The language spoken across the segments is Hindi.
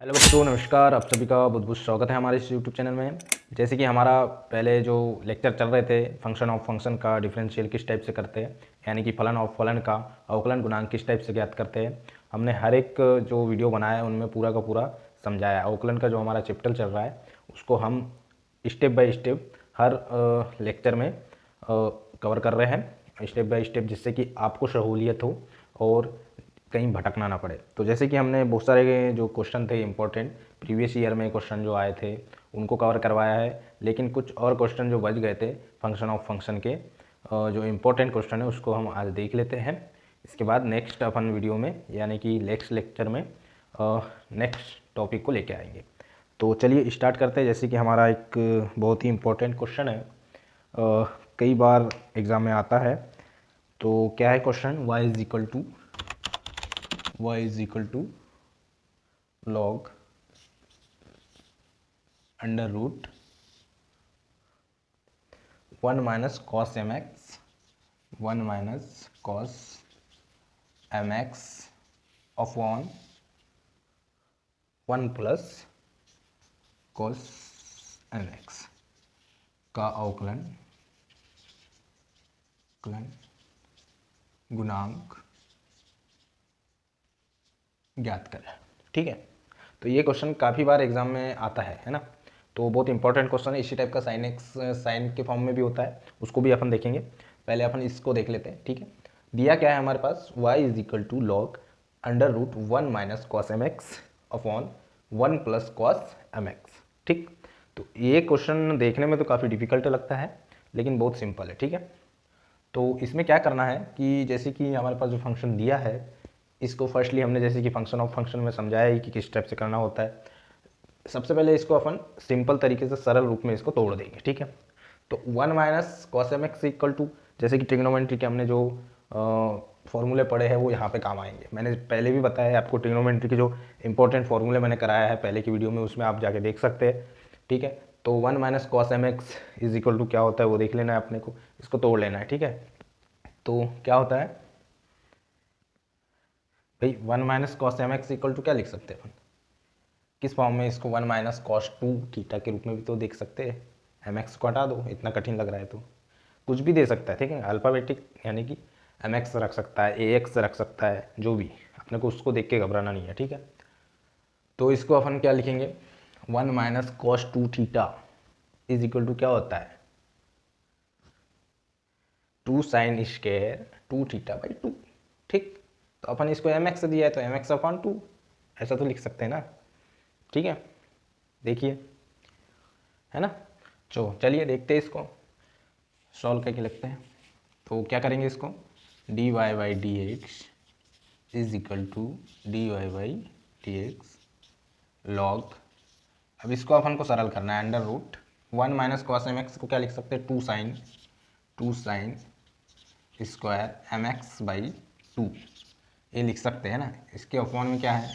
हेलो बच्चों, नमस्कार। आप सभी का बहुत बहुत स्वागत है हमारे इस यूट्यूब चैनल में। जैसे कि हमारा पहले जो लेक्चर चल रहे थे फंक्शन ऑफ फंक्शन का डिफरेंशियल किस टाइप से करते हैं, यानी कि फलन ऑफ फलन का अवकलन गुणांक किस टाइप से ज्ञात करते हैं, हमने हर एक जो वीडियो बनाया है उनमें पूरा का पूरा समझाया। अवकलन का जो हमारा चैप्टर चल रहा है उसको हम step by step her lecture में कवर कर रहे हैं, स्टेप बाय स्टेप, जिससे कि आपको सहूलियत हो और कहीं भटकना ना पड़े। तो जैसे कि हमने बहुत सारे जो क्वेश्चन थे इंपॉर्टेंट प्रीवियस ईयर में क्वेश्चन जो आए थे उनको कवर करवाया है, लेकिन कुछ और क्वेश्चन जो बच गए थे फंक्शन ऑफ फंक्शन के जो इम्पोर्टेंट क्वेश्चन है उसको हम आज देख लेते हैं। इसके बाद नेक्स्ट अपन वीडियो में यानी कि नेक्स्ट लेक्चर में नेक्स्ट टॉपिक को लेके आएंगे। तो चलिए स्टार्ट करते हैं। जैसे कि हमारा एक बहुत ही इम्पोर्टेंट क्वेश्चन है, कई बार एग्ज़ाम में आता है। तो क्या है question, y is equal to log under root 1 minus cos m x 1 minus cos m x upon 1 plus cos m x का अवकलन गुणांक ज्ञात करें। ठीक है, तो ये क्वेश्चन काफ़ी बार एग्जाम में आता है ना। तो बहुत इंपॉर्टेंट क्वेश्चन है। इसी टाइप का साइन एक्स साइन के फॉर्म में भी होता है, उसको भी अपन देखेंगे। पहले अपन इसको देख लेते हैं। ठीक है, दिया क्या है हमारे पास, y is equal to log under root 1 minus cos m x upon 1 plus cos m x. ठीक, तो ये क्वेश्चन देखने में तो काफ़ी डिफिकल्ट लगता है लेकिन बहुत सिंपल है। ठीक है, तो इसमें क्या करना है कि जैसे कि हमारे पास जो फंक्शन दिया है इसको फर्स्टली हमने जैसे कि फंक्शन ऑफ फंक्शन में समझाया ही कि किस टाइप से करना होता है। सबसे पहले इसको अपन सिंपल तरीके से सरल रूप में इसको तोड़ देंगे। ठीक है, तो 1 minus cos m x equal to, जैसे कि ट्रिग्नोमेट्री के हमने जो फॉर्मूले पढ़े हैं वो यहाँ पे काम आएंगे। मैंने पहले भी बताया है आपको, ट्रिग्नोमेट्री के जो इंपॉर्टेंट फॉर्मूले मैंने कराया है पहले की वीडियो में, उसमें आप जाके देख सकते हैं। ठीक है, तो 1 minus cos m x is equal to क्या होता है वो देख लेना है अपने को, इसको तोड़ लेना है। ठीक है, तो क्या होता है भाई, 1 minus cos m x equal to क्या लिख सकते हैं अपन, किस फॉर्म में इसको 1 माइनस कॉस 2 थीटा के रूप में भी तो देख सकते हैं। एम एक्स को हटा दो, इतना कठिन लग रहा है तो कुछ भी दे सकता है। ठीक है, अल्फ़ाबेटिक यानी कि एम एक्स रख सकता है, ए एक्स रख सकता है, जो भी, अपने को उसको देख के घबराना नहीं है। ठीक है, तो इसको अपन क्या लिखेंगे, 1 minus cos 2 theta is equal to क्या होता है, 2 साइन स्क्वायर 2 थीटा बाई 2। ठीक, तो अपन इसको एम एक्स दिया है तो एम एक्स अपॉन 2 ऐसा तो लिख सकते हैं ना। ठीक है, देखिए, है ना। चलिए देखते हैं, इसको सॉल्व करके लगते हैं। तो क्या करेंगे, इसको d y by d x is equal to d y by d x log, अब इसको अपन को सरल करना है, under root 1 minus cos m x को क्या लिख सकते हैं, 2 sine square m x by 2, ये लिख सकते हैं ना। इसके अपॉन में क्या है,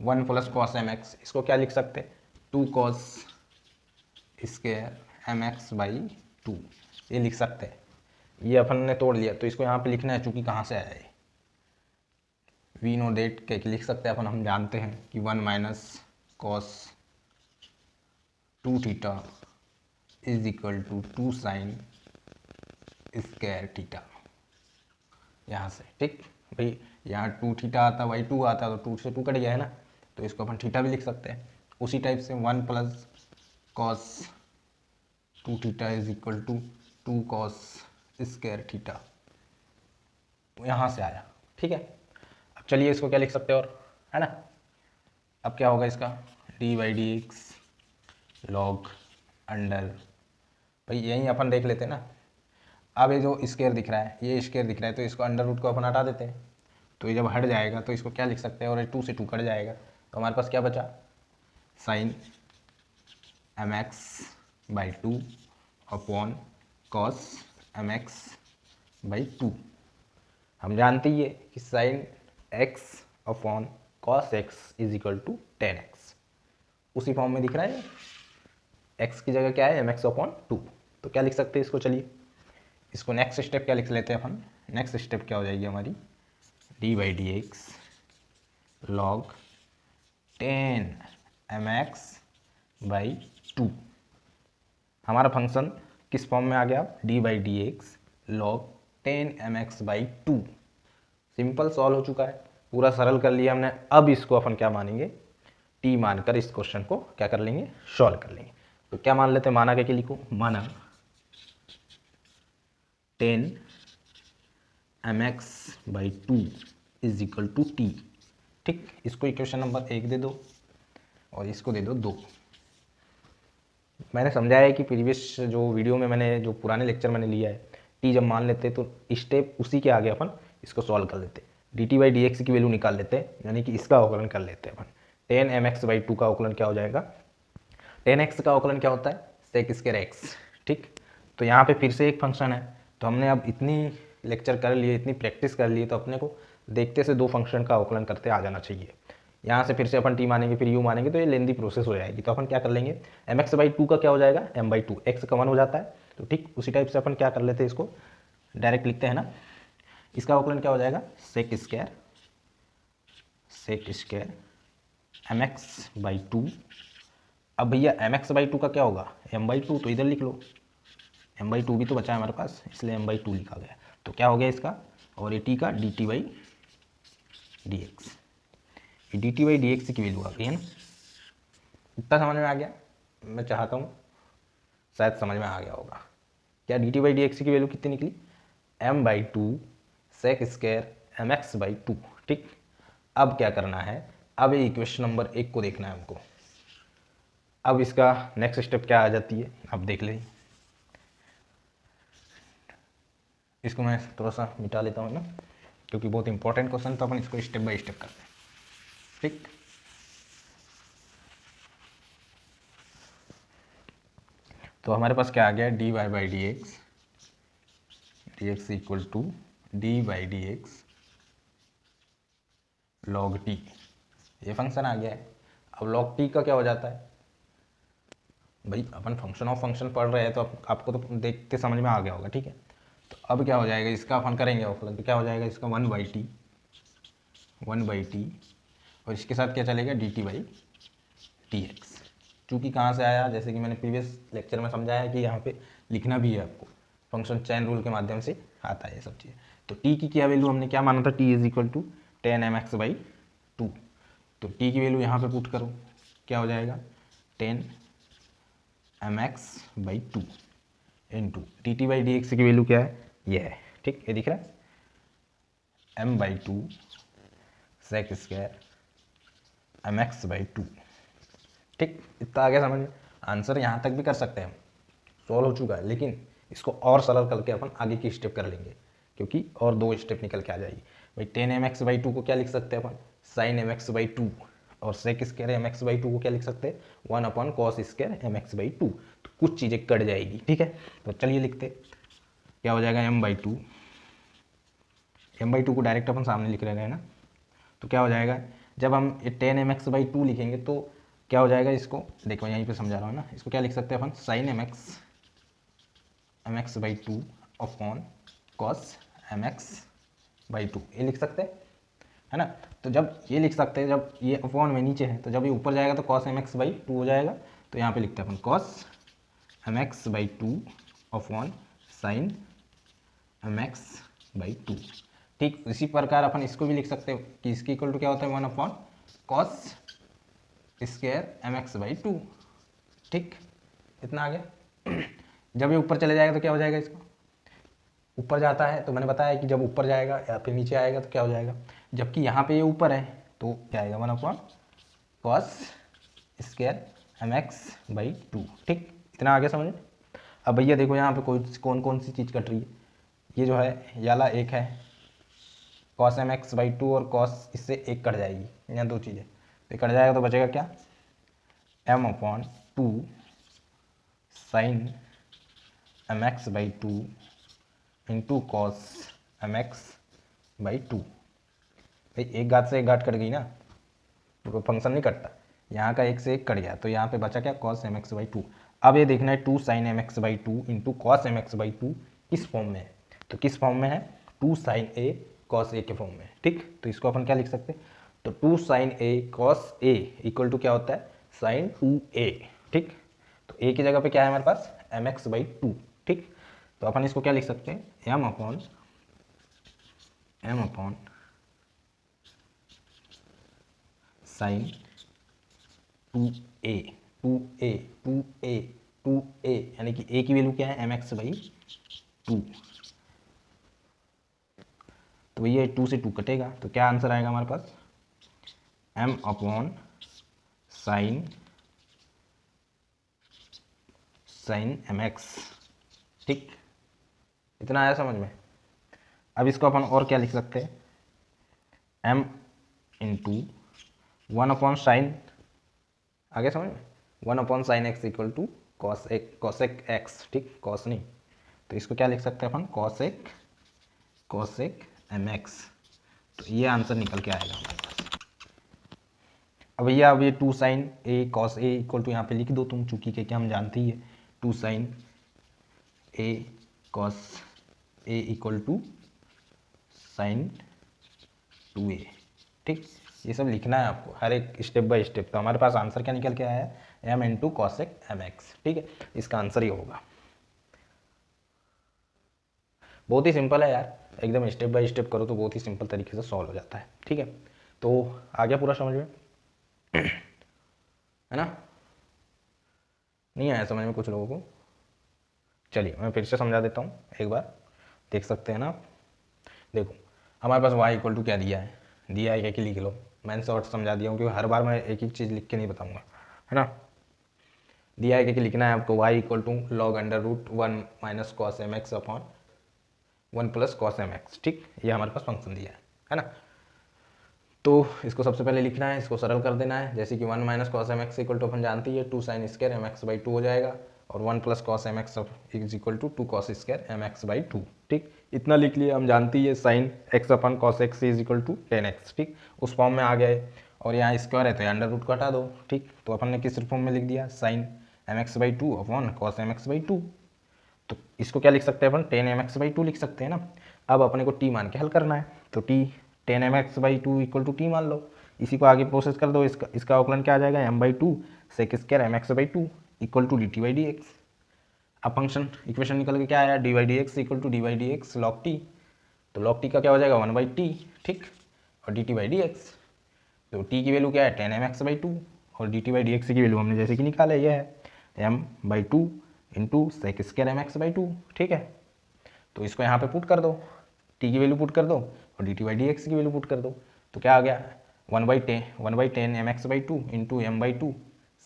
1 प्लस कॉस एम एक्स, इसको क्या लिख सकते हैं, 2 cos square m x by 2, ये लिख सकते हैं। ये अपन ने तोड़ लिया तो इसको यहाँ पे लिखना है, चूंकि कहाँ से आया है, वी नो डेट के लिख सकते हैं अपन, हम जानते हैं कि 1 minus cos 2 theta is equal to 2 sine square theta, यहाँ से। ठीक भाई, यहाँ 2 थीटा आता, वाई 2 आता, तो 2 से 2 कट गया है ना, तो इसको अपन थीटा भी लिख सकते हैं। उसी टाइप से 1 plus cos 2 theta is equal to 2 cos square theta, यहाँ से आया। ठीक है, अब चलिए इसको क्या लिख सकते हैं, और है ना, अब क्या होगा इसका, D by d x log under, भाई यहीं अपन देख लेते हैं ना। अब ये जो स्क्वायर दिख रहा है, ये स्क्वायर दिख रहा है, तो इसको अंडर रूट को अपन हटा देते हैं, तो ये जब हट जाएगा तो इसको क्या लिख सकते हैं, और ये 2 से 2 कट जाएगा, तो हमारे पास क्या बचा, sine m x by 2 upon cos m x by 2। हम जानते ही है कि sine x upon cos x is equal to tan x, उसी फॉर्म में दिख रहा है। एक्स की जगह क्या है, एम एक्स अपॉन 2, तो क्या लिख सकते हैं इसको, चलिए इसको नेक्स्ट स्टेप क्या लिख लेते हैं अपन। नेक्स्ट स्टेप क्या हो जाएगी हमारी, D by d x log 10mx/2। हमारा फंक्शन किस फॉर्म में आ गया? d/dx log 10mx/2। Simple solve हो चुका है, पूरा सरल कर लिया हमने। अब इसको अपन क्या मानेंगे? t मानकर इस क्वेश्चन को क्या कर लेंगे? सॉल्व कर लेंगे। तो क्या मान लेते हैं? माना क्या लिखो? माना 10mx/2 is equal to T. ठीक, इसको इक्वेशन नंबर 1 दे दो और इसको दे दो 2। मैंने समझाया है कि प्रीवियस जो वीडियो में मैंने जो पुराने लेक्चर मैंने लिया है, टी जब मान लेते तो स्टेप उसी के आगे अपन इसको सॉल्व कर लेते, dt/dx की वैल्यू निकाल लेते हैं, यानी कि इसका अवकलन कर लेते हैं अपन। 10mx/2 का अवकलन क्या हो जाएगा? 10x का अवकलन क्या होता है? sec square x। ठीक, तो यहाँ पे फिर से एक फंक्शन है, तो हमने अब इतनी लेक्चर कर लिए, इतनी प्रैक्टिस कर लिए, तो अपने को देखते से 2 फंक्शन का अवकलन करते आ जाना चाहिए। यहाँ से फिर से अपन t मानेंगे, फिर u मानेंगे, तो ये लेंदी प्रोसेस हो जाएगी। तो अपन क्या कर लेंगे? mx/2 का क्या हो जाएगा? m/2, x का 1 हो जाता है। तो ठीक उसी टाइप से अपन क्या कर लेते हैं, इसको डायरेक्ट लिखते हैं ना। इसका अवकलन क्या हो जाएगा? sec square mx/2। अब भैया mx/2 का क्या होगा? m/2, तो इधर लिख लो, m/2 भी तो बचा है हमारे पास, इसलिए m/2 लिखा गया। तो क्या हो गया इसका? और ये t का dt/dx, ये dt/dx की वैल्यू आ गई है ना। इतना समझ में आ गया? मैं चाहता हूँ शायद समझ में आ गया होगा। क्या dt/dx की वैल्यू कितनी निकली? m/2 sec square mx/2। ठीक, अब क्या करना है? अब ये इक्वेशन नंबर 1 को देखना है हमको। अब इसका नेक्स्ट स्टेप क्या आ जाती है, अब देख लें। इसको मैं थोड़ा सा मिटा लेता हूँ ना, क्योंकि बहुत इंपॉर्टेंट क्वेश्चन, तो अपन इसको स्टेप बाय स्टेप करते हैं। ठीक, तो हमारे पास क्या आ गया? dy/dx equal to dy/dx log t, ये फंक्शन आ गया है। अब log t का क्या हो जाता है? भाई अपन फंक्शन ऑफ फंक्शन पढ़ रहे हैं, तो आपको तो देखते समझ में आ गया होगा। ठीक है, तो अब क्या हो जाएगा इसका? अपन करेंगे अवकलन, तो क्या हो जाएगा इसका? 1/t और इसके साथ क्या चलेगा? dt/dx। चूँकि कहाँ से आया? जैसे कि मैंने प्रीवियस लेक्चर में समझाया है कि यहाँ पे लिखना भी है आपको, फंक्शन चैन रूल के माध्यम से आता है ये सब चीज़। तो t की क्या वैल्यू हमने क्या माना था? t is equal to 10mx/2। तो t की वैल्यू यहाँ पे पुट करो, क्या हो जाएगा? 10mx/2 इंटू dt/dx की वैल्यू क्या है? ये है। ठीक, ये दिख रहा है, m/2 sec स्क्वायर mx/2। ठीक, इतना आगे समझ में। आंसर यहाँ तक भी कर सकते हैं हम, सॉल्व हो चुका है, लेकिन इसको और सरल करके अपन आगे की स्टेप कर लेंगे, क्योंकि और 2 स्टेप निकल के आ जाएगी। भाई 10mx/2 को क्या लिख सकते हैं अपन? sin mx/2। और sec स्क्वायर mx/2 को क्या लिख सकते हैं? 1/cos square mx/2। तो कुछ चीज़ें कट जाएगी। ठीक है, तो चलिए लिखते, क्या हो जाएगा? m/2 को डायरेक्ट अपन सामने लिख रहे हैं ना, तो क्या हो जाएगा? जब हम 10mx/2 लिखेंगे तो क्या हो जाएगा? इसको देखो यहीं पे समझा रहा हूँ ना, इसको क्या लिख सकते हैं अपन? sin mx/2 upon cos mx/2, ये लिख सकते हैं, है ना। तो जब ये लिख सकते हैं, जब ये अपॉन में नीचे है, तो जब ये ऊपर जाएगा तो cos mx/2 हो जाएगा। तो यहाँ पे लिखते हैं अपन cos mx/2 upon sin mx/2। ठीक, इसी प्रकार अपन इसको भी लिख सकते हैं कि इसकी इक्वल टू क्या होता है? 1/cos square mx/2। ठीक, इतना आ गया। जब ये ऊपर चले जाएगा तो क्या हो जाएगा? इसको ऊपर जाता है तो मैंने बताया कि जब ऊपर जाएगा या फिर नीचे आएगा तो क्या हो जाएगा? जबकि यहाँ पे ये ऊपर है तो क्या आएगा? 1/cos square mx/2। ठीक, इतना आगे समझे। अब भैया देखो यहाँ पे कौन कौन सी चीज़ कट रही है। ये जो है ये वाला एक है cos mx/2, और cos इससे एक कट जाएगी, यहाँ 2 चीज़ें, तो कट जाएगा तो बचेगा क्या? m/2 sin mx/2 into cos mx/2। भाई एक घात से एक घात कट गई ना, तो फंक्शन नहीं कटता, यहाँ का एक से एक कट गया, तो यहाँ पे बचा क्या? cos mx/2। अब ये देखना है 2 sin mx/2 into cos mx/2 किस फॉर्म में है, तो किस फॉर्म में है? 2 sin a cos a के फॉर्म में। ठीक, तो इसको अपन क्या लिख सकते हैं? तो 2 sine a cos a equal to क्या होता है, साइन 2a। ठीक, तो a की जगह पे क्या है हमारे पास, mx/2। ठीक, तो अपन इसको क्या लिख सकते हैं, m upon sign 2a 2a 2a 2a, यानी कि a की वैल्यू क्या है, mx/2। तो भैया 2 से 2 कटेगा, तो क्या आंसर आएगा हमारे पास, m अपॉन साइन mx। ठीक, इतना आया समझ में। अब इसको अपन और क्या लिख सकते हैं, m इंटू 1 अपॉन साइन, आगे समझ में, 1 upon sine x equal to cosec x. ठीक, कॉस नहीं, तो इसको क्या लिख सकते हैं अपन, कॉसेक mx। तो ये आंसर निकल के आएगा हमारे पास। अब भैया अब ये 2 sine a cos a equal to यहाँ पे लिख दो तुम, चूंकि के क्या हम जानते ही है 2 sine a cos a equal to sine 2a। ठीक, ये सब लिखना है आपको हर एक स्टेप बाय स्टेप। तो हमारे पास आंसर क्या निकल के आया है, m इंटू कॉसेक mx। ठीक है, इसका आंसर ये होगा। बहुत ही सिंपल है यार, एकदम स्टेप बाय स्टेप करो तो बहुत ही सिंपल तरीके से सॉल्व हो जाता है। ठीक है, तो आ गया पूरा समझ में है ना, नहीं आया समझ में कुछ लोगों को, चलिए मैं फिर से समझा देता हूँ एक बार, देख सकते हैं ना आप। देखो हमारे पास y इक्वल टू क्या दिया है, दिया है कि लिख लो, मैंने शॉर्ट समझा दिया हूँ क्योंकि हर बार मैं एक ही चीज़ लिख के नहीं बताऊँगा, है ना। दिया है कि लिखना है आपको y equal to log under root 1 minus cos m x upon 1 plus cos m x. ठीक, ये हमारे पास फंक्शन दिया है ना। तो इसको सबसे पहले लिखना है, इसको सरल कर देना है, जैसे कि 1 minus cos m x equal to अपन जानती है 2 sine square m x by 2 हो जाएगा, और 1 plus cos m x is equal to 2 cos square m x by 2। ठीक, इतना लिख लिया, हम जानती है साइन एक्स अपन cos x is equal to tan x. ठीक, उस फॉर्म में आ गए, और यहाँ स्क्वायर है तो अंडर रूट को हटा दो। ठीक, तो अपन ने किस फॉर्म में लिख दिया, sine m x by 2 upon cos m x by 2। तो इसको क्या लिख सकते हैं अपन, टेन एम एक्स बाई 2 लिख सकते हैं ना। अब अपने को टी मान के हल करना है, तो t tan m x by 2 equal to t मान लो, इसी को आगे प्रोसेस कर दो। इसका अवकलन क्या आ जाएगा, m by 2 sec square m x by 2 equal to d t by d x. अब फंक्शन इक्वेशन निकल के क्या आया, d by d x equal to d by d x log t, तो लॉग टी का क्या हो जाएगा 1 बाई टी। ठीक, और d t by d x, तो टी की वैल्यू क्या है, टेन एम एक्स बाई 2, और d t by d x की वैल्यू हमने जैसे कि निकाला है, यह है m by 2 into sec square m x by 2। ठीक है, तो इसको यहाँ पे पुट कर दो, टी की वैल्यू पुट कर दो और d t by d x की वैल्यू पुट कर दो, तो क्या आ गया 1 by tan m x by 2 into m by 2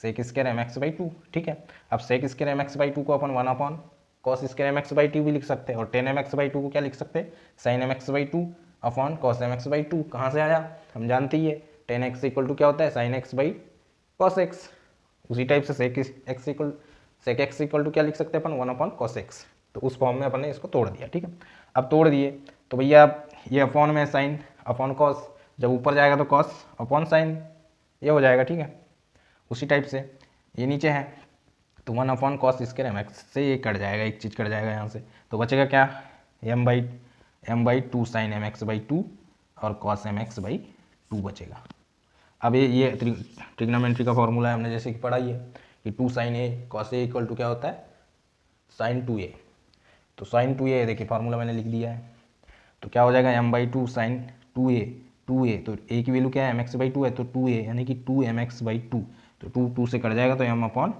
sec square m x by 2। ठीक है, अब sec square m x by 2 को अपन 1 upon cos square m x by 2 भी लिख सकते हैं, और टेन एम एक्स बाई 2 को क्या लिख सकते हैं, sine m x by 2 upon cos m x by 2। कहाँ से आया, हम जानते ही है टेन एक्स इक्वल टू क्या होता है, sine x by cos x. उसी टाइप से सेक एक्स इक्वल टू क्या लिख सकते हैं अपन, 1 अपॉन कॉस एक्स। तो उस फॉर्म में अपन ने इसको तोड़ दिया। ठीक है, अब तोड़ दिए तो भैया अब ये अपॉन में साइन अपॉन कॉस, जब ऊपर जाएगा तो कॉस अपॉन साइन, ये हो जाएगा। ठीक है, उसी टाइप से ये नीचे है तो 1 upon cos square m x से ये कट जाएगा, एक चीज़ कट जाएगा यहाँ से, तो बचेगा क्या, m by 2 sine m x by 2 और कॉस एम एक्स बाई 2 बचेगा। अब ये ट्रिग्नोमेट्री का फॉर्मूला है, हमने जैसे कि पढ़ा ही है कि 2 sine a cos a equal to क्या होता है, साइन 2a। तो साइन 2a देखिए फार्मूला मैंने लिख दिया है, तो क्या हो जाएगा एम बाई 2 साइन 2a, तो a की वैल्यू क्या है, एम एक्स बाई 2 है, तो 2a यानी कि 2 एम एक्स बाई 2, तो 2 से कट जाएगा तो m upon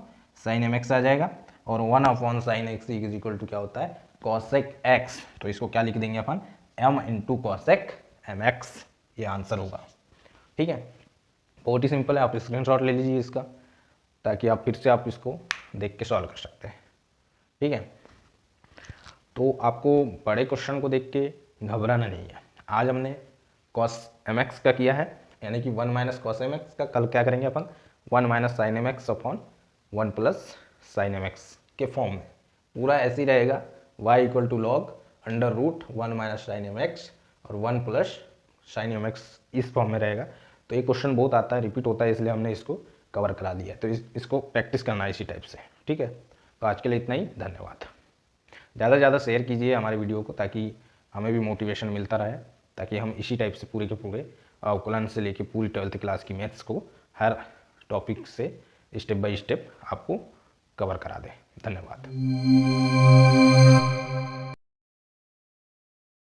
sine m x आ जाएगा, और 1 upon sine x is equal to क्या होता है, कॉसेक एक्स। तो इसको क्या लिख देंगे अपन, m into cosec m x, ये आंसर होगा। ठीक है, बहुत ही सिंपल है, आप स्क्रीनशॉट ले लीजिए इसका, ताकि आप फिर से आप इसको देख के सॉल्व कर सकते हैं। ठीक है, तो आपको बड़े क्वेश्चन को देख के घबराना नहीं है। आज हमने कॉस एम एक्स का किया है, यानी कि 1 माइनस कॉस एम एक्स का, कल क्या करेंगे अपन 1 minus sine m x upon 1 plus sine m x के फॉर्म में। पूरा ऐसे ही रहेगा, y equal to log under root 1 minus sine m x और 1 प्लस साइन एम एक्स इस फॉर्म में रहेगा। तो ये क्वेश्चन बहुत आता है, रिपीट होता है, इसलिए हमने इसको कवर करा दिया। तो इसको प्रैक्टिस करना है इसी टाइप से। ठीक है, तो आज के लिए इतना ही, धन्यवाद। ज़्यादा से ज़्यादा शेयर कीजिए हमारे वीडियो को, ताकि हमें भी मोटिवेशन मिलता रहे, ताकि हम इसी टाइप से पूरे के पूरे अवकलन से लेके पूरी 12th क्लास की मैथ्स को हर टॉपिक से स्टेप बाय स्टेप आपको कवर करा दें। धन्यवाद।